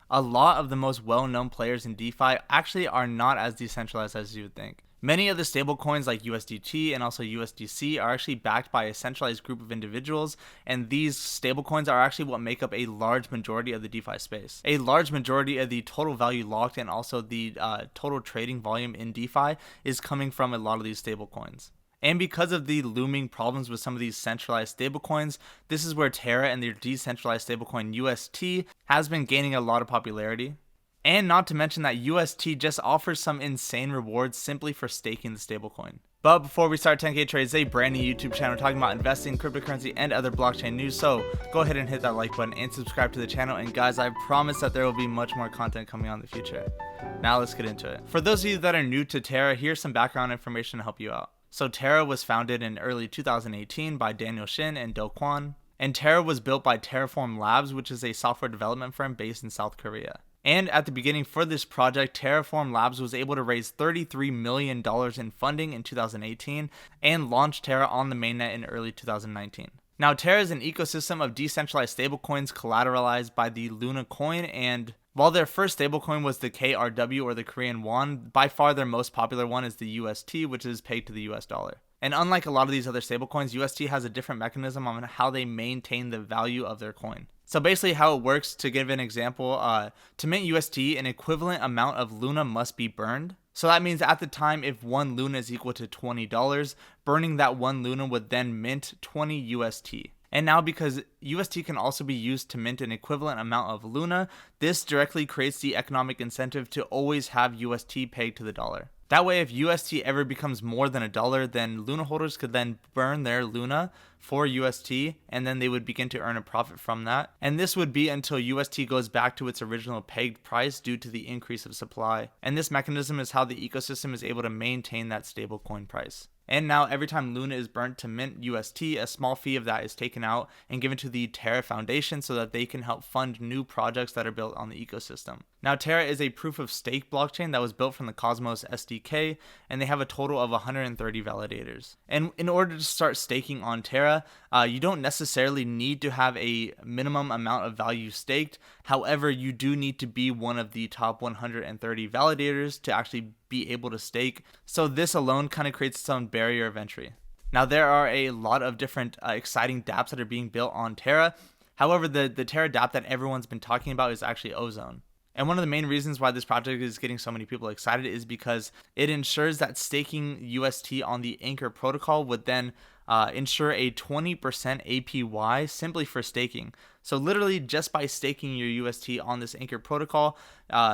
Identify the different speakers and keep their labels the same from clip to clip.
Speaker 1: a lot of the most well-known players in DeFi actually are not as decentralized as you would think. Many of the stablecoins like USDT and also USDC are actually backed by a centralized group of individuals, and these stablecoins are actually what make up a large majority of the DeFi space. A large majority of the total value locked and also the total trading volume in DeFi is coming from a lot of these stablecoins. And because of the looming problems with some of these centralized stablecoins, this is where Terra and their decentralized stablecoin UST has been gaining a lot of popularity. And not to mention that UST just offers some insane rewards simply for staking the stablecoin. But before we start 10K Trades, a brand new YouTube channel talking about investing, cryptocurrency, and other blockchain news. So go ahead and hit that like button and subscribe to the channel. And guys, I promise that there will be much more content coming on in the future. Now let's get into it. For those of you that are new to Terra, here's some background information to help you out. So Terra was founded in early 2018 by Daniel Shin and Do Kwon. And Terra was built by Terraform Labs, which is a software development firm based in South Korea. And at the beginning for this project, Terraform Labs was able to raise $33 million in funding in 2018 and launch Terra on the mainnet in early 2019. Now, Terra is an ecosystem of decentralized stablecoins collateralized by the Luna coin, and while their first stablecoin was the KRW or the Korean won, by far their most popular one is the UST, which is pegged to the US dollar. And unlike a lot of these other stablecoins, UST has a different mechanism on how they maintain the value of their coin. So basically how it works, to give an example, to mint UST, an equivalent amount of Luna must be burned. So that means at the time, if 1 Luna is equal to $20, burning that 1 Luna would then mint 20 UST. And now because UST can also be used to mint an equivalent amount of Luna, this directly creates the economic incentive to always have UST pegged to the dollar. That way, if UST ever becomes more than $1, then Luna holders could then burn their Luna for UST, and then they would begin to earn a profit from that. And this would be until UST goes back to its original pegged price due to the increase of supply. And this mechanism is how the ecosystem is able to maintain that stable coin price. And now every time Luna is burnt to mint UST, a small fee of that is taken out and given to the Terra Foundation so that they can help fund new projects that are built on the ecosystem. Now, Terra is a proof of stake blockchain that was built from the Cosmos SDK, and they have a total of 130 validators. And in order to start staking on Terra, you don't necessarily need to have a minimum amount of value staked. However, you do need to be one of the top 130 validators to actually be able to stake. So this alone kind of creates some barrier of entry. Now, there are a lot of different exciting dApps that are being built on Terra. However, the Terra dApp that everyone's been talking about is actually Ozone. And one of the main reasons why this project is getting so many people excited is because it ensures that staking UST on the Anchor protocol would then ensure a 20% APY simply for staking. So literally just by staking your UST on this Anchor protocol,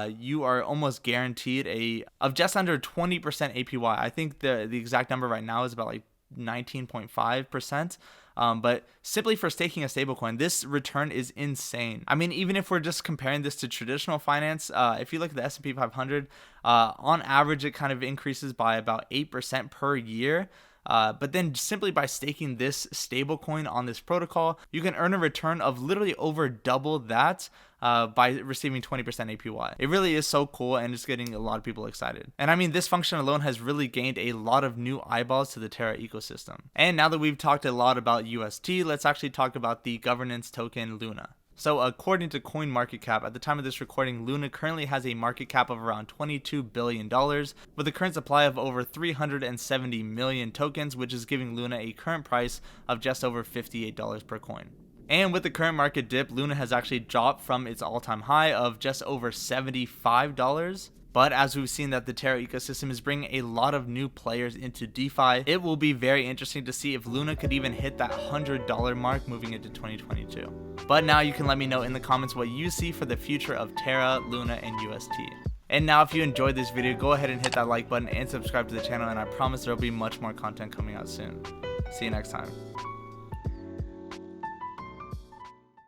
Speaker 1: you are almost guaranteed of just under 20% APY. I think the exact number right now is about like 19.5%. But simply for staking a stablecoin, this return is insane. I mean, even if we're just comparing this to traditional finance, if you look at the S&P 500, on average, it kind of increases by about 8% per year. But then simply by staking this stablecoin on this protocol, you can earn a return of literally over double that by receiving 20% APY. It really is so cool, and it's getting a lot of people excited. And I mean, this function alone has really gained a lot of new eyeballs to the Terra ecosystem. And now that we've talked a lot about UST, let's actually talk about the governance token Luna. So according to CoinMarketCap, at the time of this recording, Luna currently has a market cap of around $22 billion, with a current supply of over 370 million tokens, which is giving Luna a current price of just over $58 per coin. And with the current market dip, Luna has actually dropped from its all-time high of just over $75. But as we've seen that the Terra ecosystem is bringing a lot of new players into DeFi, it will be very interesting to see if Luna could even hit that $100 mark moving into 2022. But now you can let me know in the comments what you see for the future of Terra, Luna, and UST. And now if you enjoyed this video, go ahead and hit that like button and subscribe to the channel, and I promise there will be much more content coming out soon. See you next time.